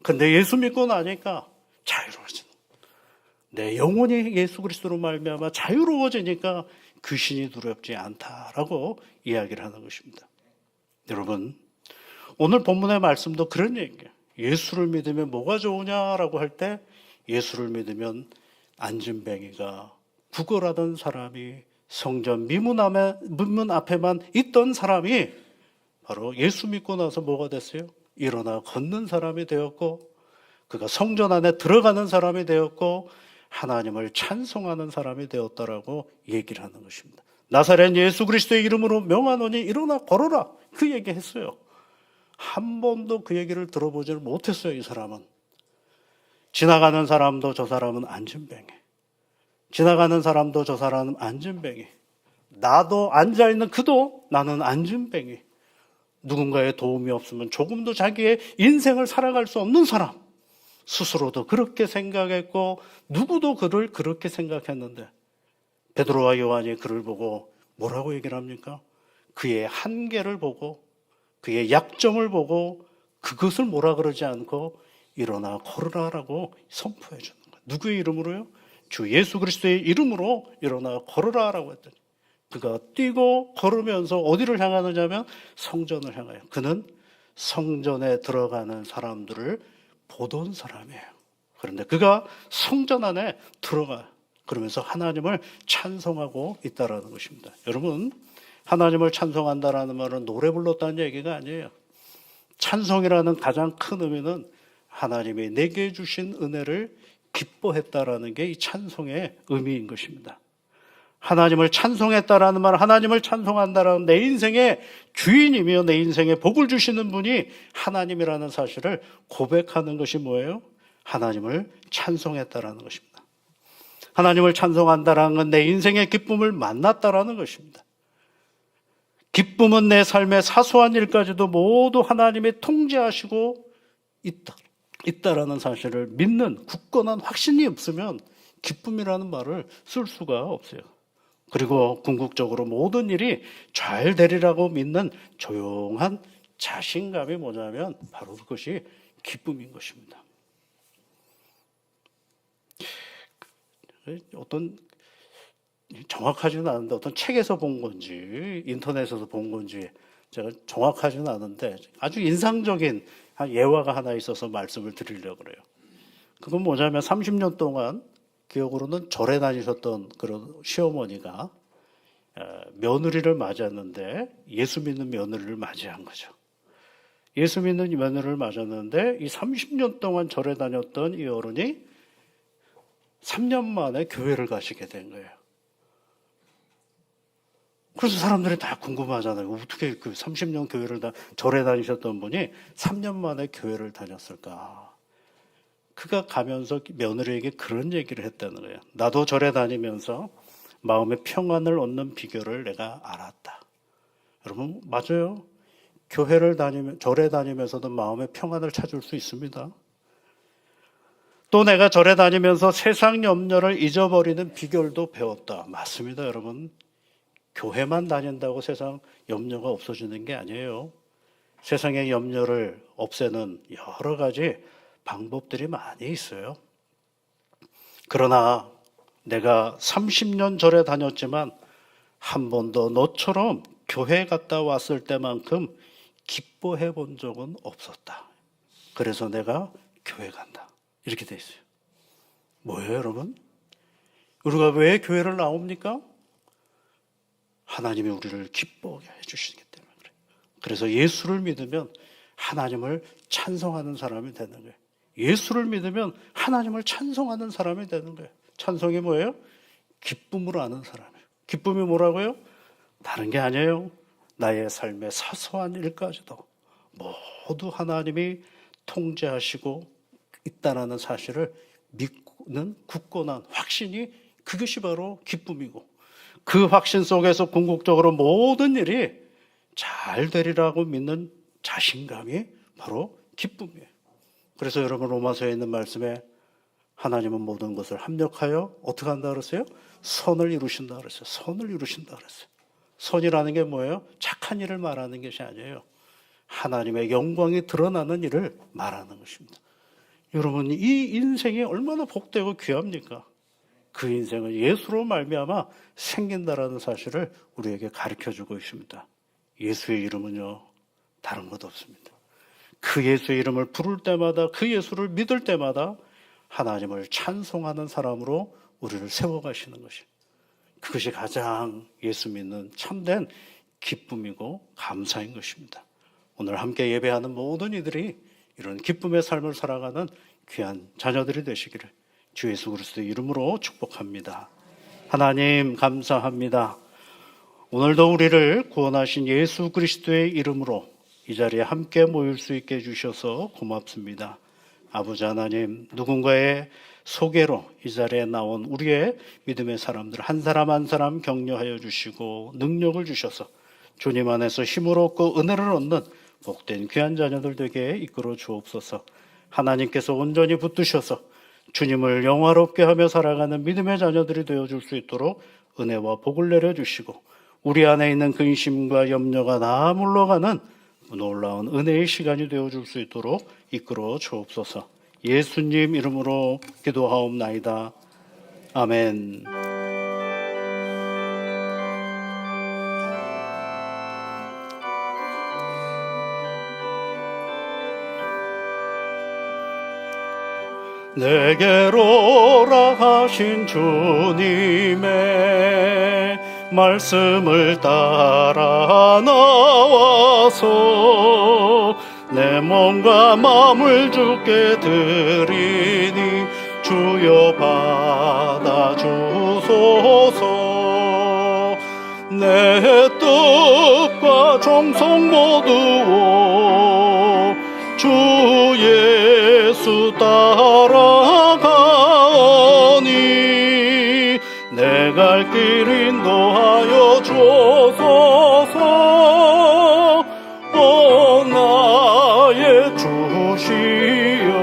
근데 예수 믿고 나니까 자유로워지는, 내 영혼이 예수 그리스도로 말미암아 자유로워지니까 귀신이 두렵지 않다라고 이야기를 하는 것입니다. 여러분, 오늘 본문의 말씀도 그런 얘기예요. 예수를 믿으면 뭐가 좋으냐라고 할 때 예수를 믿으면 안진뱅이가 구걸하던 사람이 성전 미문 앞에만 있던 사람이 바로 예수 믿고 나서 뭐가 됐어요? 일어나 걷는 사람이 되었고 그가 성전 안에 들어가는 사람이 되었고 하나님을 찬송하는 사람이 되었다라고 얘기를 하는 것입니다. 나사렛 예수 그리스도의 이름으로 명하노니 일어나 걸어라, 그 얘기했어요. 한 번도 그 얘기를 들어보지를 못했어요. 이 사람은 지나가는 사람도 저 사람은 안진뱅이. 지나가는 사람도 저 사람은 안진뱅이. 나도 앉아있는 그도 나는 안진뱅이. 누군가의 도움이 없으면 조금도 자기의 인생을 살아갈 수 없는 사람. 스스로도 그렇게 생각했고 누구도 그를 그렇게 생각했는데 베드로와 요한이 그를 보고 뭐라고 얘기를 합니까? 그의 한계를 보고 그의 약점을 보고 그것을 뭐라 그러지 않고 일어나 걸으라라고 선포해 주는 거예요. 누구의 이름으로요? 주 예수 그리스도의 이름으로 일어나 걸으라라고 했더니 그가 뛰고 걸으면서 어디를 향하느냐 하면 성전을 향하여. 그는 성전에 들어가는 사람들을 보던 사람이에요. 그런데 그가 성전 안에 들어가요. 그러면서 하나님을 찬송하고 있다라는 것입니다. 여러분, 하나님을 찬송한다라는 말은 노래 불렀다는 얘기가 아니에요. 찬송이라는 가장 큰 의미는 하나님이 내게 주신 은혜를 기뻐했다라는 게 이 찬송의 의미인 것입니다. 하나님을 찬송했다라는 말, 하나님을 찬송한다라는 내 인생의 주인이며 내 인생에 복을 주시는 분이 하나님이라는 사실을 고백하는 것이 뭐예요? 하나님을 찬송했다라는 것입니다. 하나님을 찬송한다라는 건 내 인생의 기쁨을 만났다라는 것입니다. 기쁨은 내 삶의 사소한 일까지도 모두 하나님이 통제하시고 있다라는 사실을 믿는 굳건한 확신이 없으면 기쁨이라는 말을 쓸 수가 없어요. 그리고 궁극적으로 모든 일이 잘 되리라고 믿는 조용한 자신감이 뭐냐면 바로 그것이 기쁨인 것입니다. 어떤 정확하지는 않은데 어떤 책에서 본 건지 인터넷에서 본 건지 제가 정확하지는 않은데 아주 인상적인 예화가 하나 있어서 말씀을 드리려고 그래요. 그건 뭐냐면 30년 동안 기억으로는 절에 다니셨던 그런 시어머니가 며느리를 맞았는데 예수 믿는 며느리를 맞이한 거죠. 예수 믿는 며느리를 맞았는데 이 30년 동안 절에 다녔던 이 어른이 3년 만에 교회를 가시게 된 거예요. 그래서 사람들이 다 궁금하잖아요. 어떻게 그 30년 교회를 절에 다니셨던 분이 3년 만에 교회를 다녔을까? 그가 가면서 며느리에게 그런 얘기를 했다는 거예요. 나도 절에 다니면서 마음의 평안을 얻는 비결을 내가 알았다. 여러분, 맞아요. 절에 다니면서도 마음의 평안을 찾을 수 있습니다. 또 내가 절에 다니면서 세상 염려를 잊어버리는 비결도 배웠다. 맞습니다, 여러분. 교회만 다닌다고 세상 염려가 없어지는 게 아니에요. 세상의 염려를 없애는 여러 가지 방법들이 많이 있어요. 그러나 내가 30년 절에 다녔지만 한 번도 너처럼 교회 갔다 왔을 때만큼 기뻐해 본 적은 없었다. 그래서 내가 교회 간다. 이렇게 돼 있어요. 뭐예요, 여러분? 우리가 왜 교회를 나옵니까? 하나님이 우리를 기뻐하게 해주시기 때문에 그래요. 그래서 예수를 믿으면 하나님을 찬송하는 사람이 되는 거예요. 예수를 믿으면 하나님을 찬송하는 사람이 되는 거예요. 찬송이 뭐예요? 기쁨으로 아는 사람이에요. 기쁨이 뭐라고요? 다른 게 아니에요. 나의 삶의 사소한 일까지도 모두 하나님이 통제하시고 있다는 사실을 믿는 굳건한 확신이 그것이 바로 기쁨이고 그 확신 속에서 궁극적으로 모든 일이 잘 되리라고 믿는 자신감이 바로 기쁨이에요. 그래서 여러분 로마서에 있는 말씀에 하나님은 모든 것을 합력하여 어떻게 한다 그랬어요? 선을 이루신다 그랬어요. 선을 이루신다 그랬어요. 선이라는 게 뭐예요? 착한 일을 말하는 것이 아니에요. 하나님의 영광이 드러나는 일을 말하는 것입니다. 여러분, 이 인생이 얼마나 복되고 귀합니까? 그 인생은 예수로 말미암아 생긴다라는 사실을 우리에게 가르쳐주고 있습니다. 예수의 이름은요, 다른 것 없습니다. 그 예수의 이름을 부를 때마다, 그 예수를 믿을 때마다 하나님을 찬송하는 사람으로 우리를 세워가시는 것이, 그것이 가장 예수 믿는 참된 기쁨이고 감사인 것입니다. 오늘 함께 예배하는 모든 이들이 이런 기쁨의 삶을 살아가는 귀한 자녀들이 되시기를 주 예수 그리스도의 이름으로 축복합니다. 하나님 감사합니다. 오늘도 우리를 구원하신 예수 그리스도의 이름으로 이 자리에 함께 모일 수 있게 해주셔서 고맙습니다. 아버지 하나님, 누군가의 소개로 이 자리에 나온 우리의 믿음의 사람들 한 사람 한 사람 격려하여 주시고 능력을 주셔서 주님 안에서 힘을 얻고 은혜를 얻는 복된 귀한 자녀들 되게 이끌어 주옵소서. 하나님께서 온전히 붙드셔서 주님을 영화롭게 하며 살아가는 믿음의 자녀들이 되어줄 수 있도록 은혜와 복을 내려주시고 우리 안에 있는 근심과 염려가 다 물러가는 놀라운 은혜의 시간이 되어줄 수 있도록 이끌어 주옵소서. 예수님 이름으로 기도하옵나이다. 아멘. 내게로 오라 하신 주님의 말씀을 따라 나와서 내 몸과 마음을 주께 드리니 주여 받아주소서. 내 뜻과 정성 모두 주 예수 따라가니 내 갈 길 인도하여 주소서. 오 나의 주시여,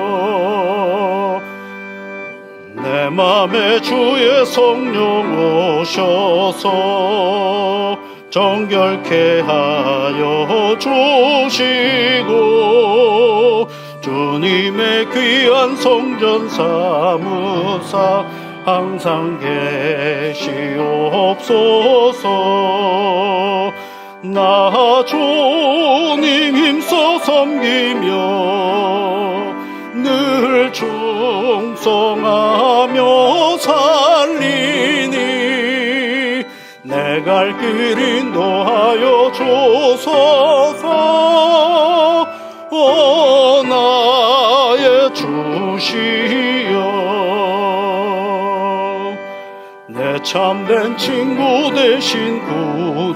내 맘에 주의 성령 오셔서 정결케 하여 주시고 주님의 귀한 성전 사무사 항상 계시옵소서. 나 주님 힘써 섬기며 늘 충성하며 살리니 내 갈 길 인도하여 주소서. 오 나의 주시여, 내 참된 친구 되신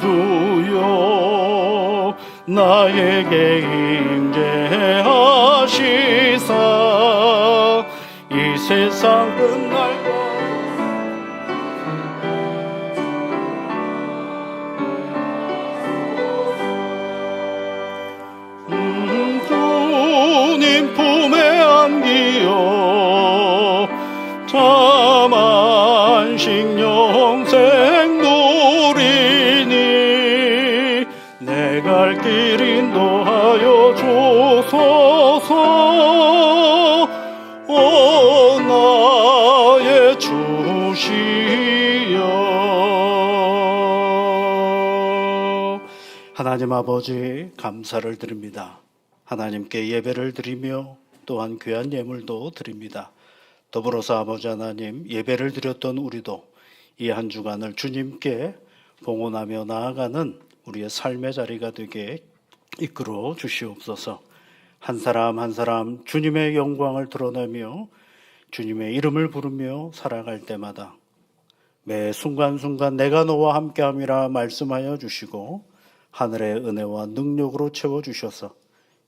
구주여, 나에게 임재하시사 이 세상 끝날 것 주님 품에 안기어 참 안식 영생 누리니 내 갈 길 인도하여 주소서. 오 나의 주시여. 하나님 아버지 감사를 드립니다. 하나님께 예배를 드리며 또한 귀한 예물도 드립니다. 더불어서 아버지 하나님, 예배를 드렸던 우리도 이 한 주간을 주님께 봉헌하며 나아가는 우리의 삶의 자리가 되게 이끌어 주시옵소서. 한 사람 한 사람 주님의 영광을 드러내며 주님의 이름을 부르며 살아갈 때마다 매 순간순간 내가 너와 함께함이라 말씀하여 주시고 하늘의 은혜와 능력으로 채워주셔서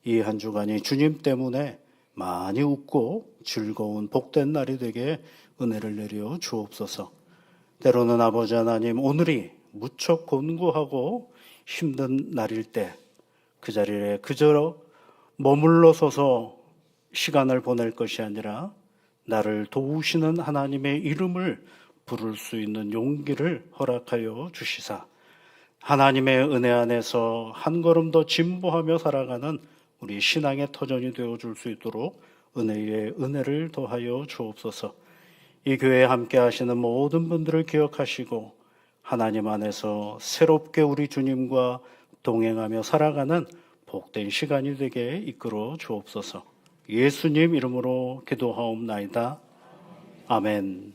이 한 주간이 주님 때문에 많이 웃고 즐거운 복된 날이 되게 은혜를 내려 주옵소서. 때로는 아버지 하나님, 오늘이 무척 곤고하고 힘든 날일 때 그 자리에 그저 머물러 서서 시간을 보낼 것이 아니라 나를 도우시는 하나님의 이름을 부를 수 있는 용기를 허락하여 주시사 하나님의 은혜 안에서 한 걸음 더 진보하며 살아가는 우리 신앙의 터전이 되어줄 수 있도록 은혜의 은혜를 더하여 주옵소서. 이 교회에 함께 하시는 모든 분들을 기억하시고 하나님 안에서 새롭게 우리 주님과 동행하며 살아가는 복된 시간이 되게 이끌어 주옵소서. 예수님 이름으로 기도하옵나이다. 아멘.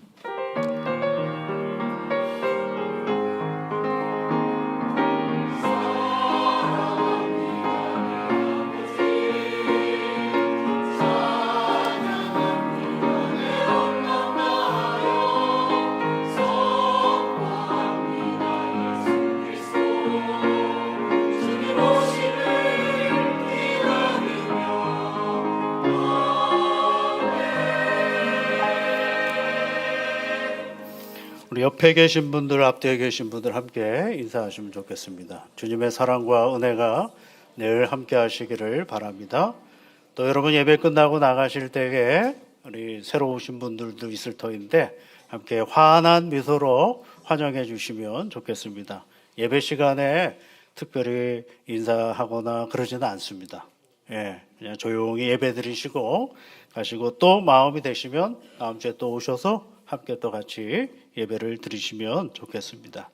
옆에 계신 분들, 앞뒤에 계신 분들 함께 인사하시면 좋겠습니다. 주님의 사랑과 은혜가 늘 함께 하시기를 바랍니다. 또 여러분 예배 끝나고 나가실 때에 우리 새로 오신 분들도 있을 터인데 함께 환한 미소로 환영해 주시면 좋겠습니다. 예배 시간에 특별히 인사하거나 그러지는 않습니다. 그냥 조용히 예배 드리시고 가시고 또 마음이 되시면 다음 주에 또 오셔서 함께 또 같이 예배를 드리시면 좋겠습니다.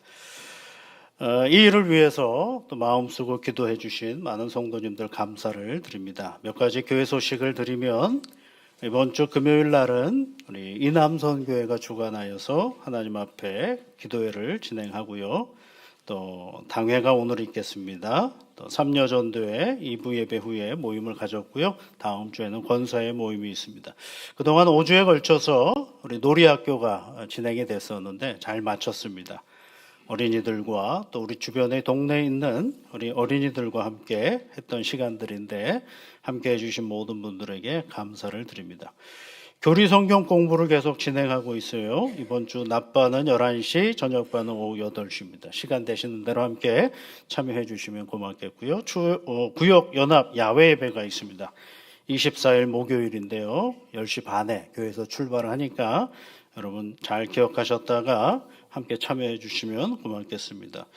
이 일을 위해서 또 마음 쓰고 기도해 주신 많은 성도님들 감사를 드립니다. 몇 가지 교회 소식을 드리면 이번 주 금요일 날은 우리 이남선교회가 주관하여서 하나님 앞에 기도회를 진행하고요. 또 당회가 오늘 있겠습니다. 또 삼려전도회 2부 예배 후에 모임을 가졌고요. 다음 주에는 권사의 모임이 있습니다. 그동안 5주에 걸쳐서 우리 놀이학교가 진행이 됐었는데 잘 마쳤습니다. 어린이들과 또 우리 주변의 동네에 있는 우리 어린이들과 함께 했던 시간들인데 함께 해주신 모든 분들에게 감사를 드립니다. 교리 성경 공부를 계속 진행하고 있어요. 이번 주 낮반은 11시, 저녁반은 오후 8시입니다. 시간 되시는 대로 함께 참여해 주시면 고맙겠고요. 구역 연합 야외 예배가 있습니다. 24일 목요일인데요. 10시 반에 교회에서 출발을 하니까 여러분 잘 기억하셨다가 함께 참여해 주시면 고맙겠습니다.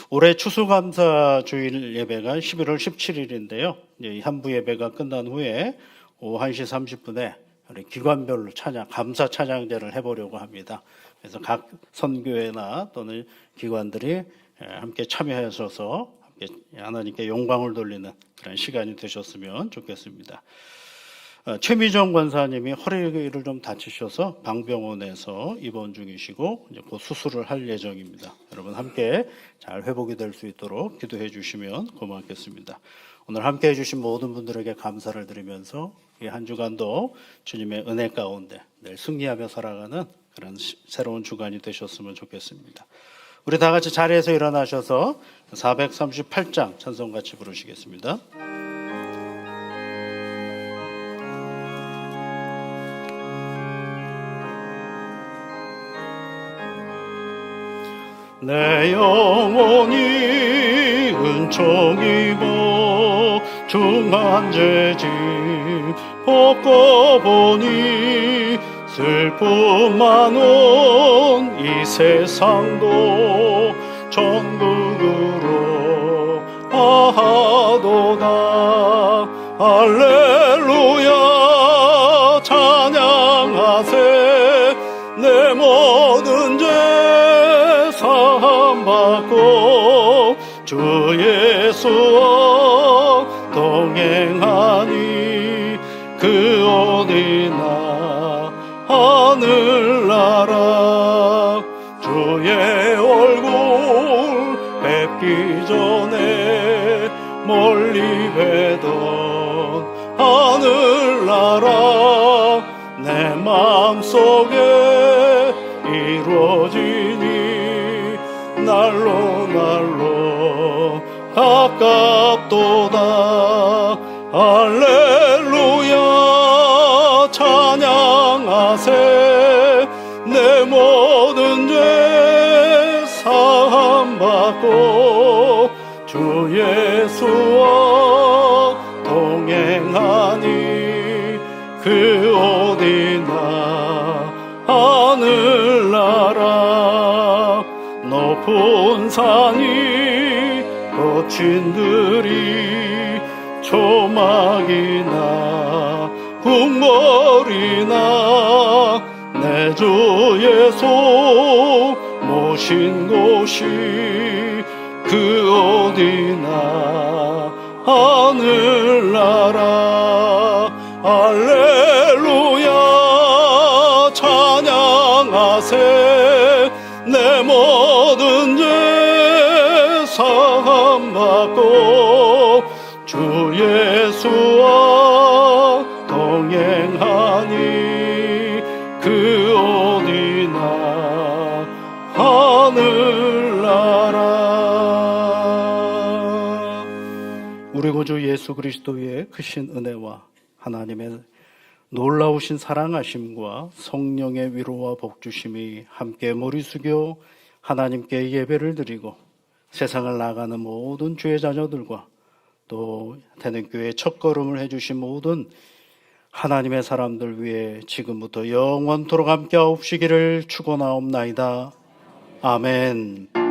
올해 추수감사 주일 예배가 11월 17일인데요. 이 한부 예배가 끝난 후에 오후 1시 30분에 우리 기관별로 감사 찬양제를 해보려고 합니다. 그래서 각 선교회나 또는 기관들이 함께 참여하셔서 함께 하나님께 영광을 돌리는 그런 시간이 되셨으면 좋겠습니다. 최미정 권사님이 허리를 좀 다치셔서 방병원에서 입원 중이시고 이제 곧 수술을 할 예정입니다. 여러분 함께 잘 회복이 될 수 있도록 기도해 주시면 고맙겠습니다. 오늘 함께 해주신 모든 분들에게 감사를 드리면서 이 한 주간도 주님의 은혜 가운데 늘 승리하며 살아가는 그런 새로운 주간이 되셨으면 좋겠습니다. 우리 다 같이 자리에서 일어나셔서 438장 찬송 같이 부르시겠습니다. 내 영혼이 은총이고 중한 죄짐 벗고보니 슬픔 많은 이 세상도 천국으로 가도다. 할렐루야 찬양하세. 내 모든 죄 사함받고 주 예수와 동행하니 그 어디나 하늘나라. 주의 얼굴 뵙기 전에 멀리 뵈던 하늘나라 내 마음속에 이루어지니 날로 날로 가깝도다. 할렐루야 찬양하세. 내 모든 죄 사함받고 주 예수와 동행하니 그 어디나 하늘나라. 높은 산이 거친들이 초막이나 궁궐이나 내 주 예수 모신 곳이 그 어디나 하늘나라. 할렐루야 찬양하세. 내 모든 죄 사함받고 주 예수와 동행하니 그 어디나 하늘나라. 우리 구주 예수 그리스도의 크신 은혜와 하나님의 놀라우신 사랑하심과 성령의 위로와 복주심이 함께 머리 숙여 하나님께 예배를 드리고 세상을 나가는 모든 주의 자녀들과 또 대능교회 첫걸음을 해주신 모든 하나님의 사람들 위해 지금부터 영원토록 함께 하옵시기를 축원하옵나이다. 아멘.